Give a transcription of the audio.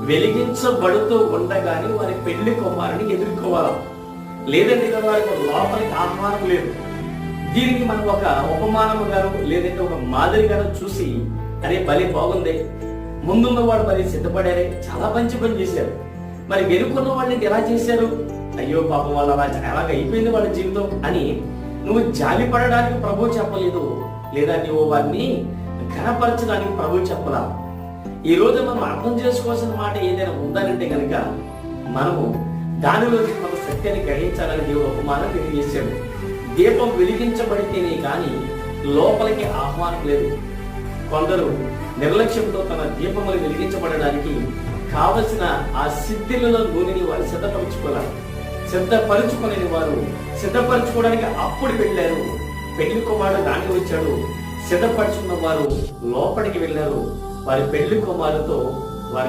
వెలిగించబడుతూ ఉండగానే వారి పెళ్లి కుమారుని ఎదుర్కోవాలి. లేదంటే కదా వారికి లోపలికి ఆహ్వానం లేదు. దీనికి మనం ఒక ఉపమానము గాను లేదంటే ఒక మాదిరి గాను చూసి అరే బలి బాగుంది, ముందున్న వాడు మరి సిద్ధపడారే, చాలా మంచి పని చేశారు, మరి వెనుకున్న వాళ్ళని ఎలా చేశారు, అయ్యో పాపం వాళ్ళు అలాగ అయిపోయింది వాళ్ళ జీవితం అని నువ్వు జాలి పడడానికి ప్రభు చెప్పలేదు, లేదా నువ్వు వారిని ఘనపరచడానికి ప్రభు చెప్పలా. ఈ రోజు మనం అర్థం చేసుకోవాల్సిన మాట ఏదైనా ఉందనంటే కనుక మనము దానిలో మన సత్యాన్ని గ్రహించాలని దేవుడు ఉపమానం తెలియజేశాడు. దీపం వెలిగించబడితేనే కానీ లోపలికి ఆహ్వానం లేదు. కొందరు నిర్లక్ష్యంతో తన దీపములు వెలిగించబడడానికి కావలసిన ఆ సిద్ధిలలో నూనెని వారు సిద్ధపరుచుకునే వారు సిద్ధపరచుకోవడానికి అప్పుడు వెళ్ళారు. పెళ్లి కుమారుడు దానికి వచ్చాడు. సిద్ధపరచుకున్న వారు లోపలికి వెళ్ళారు. వారి పెళ్లి కుమారుతో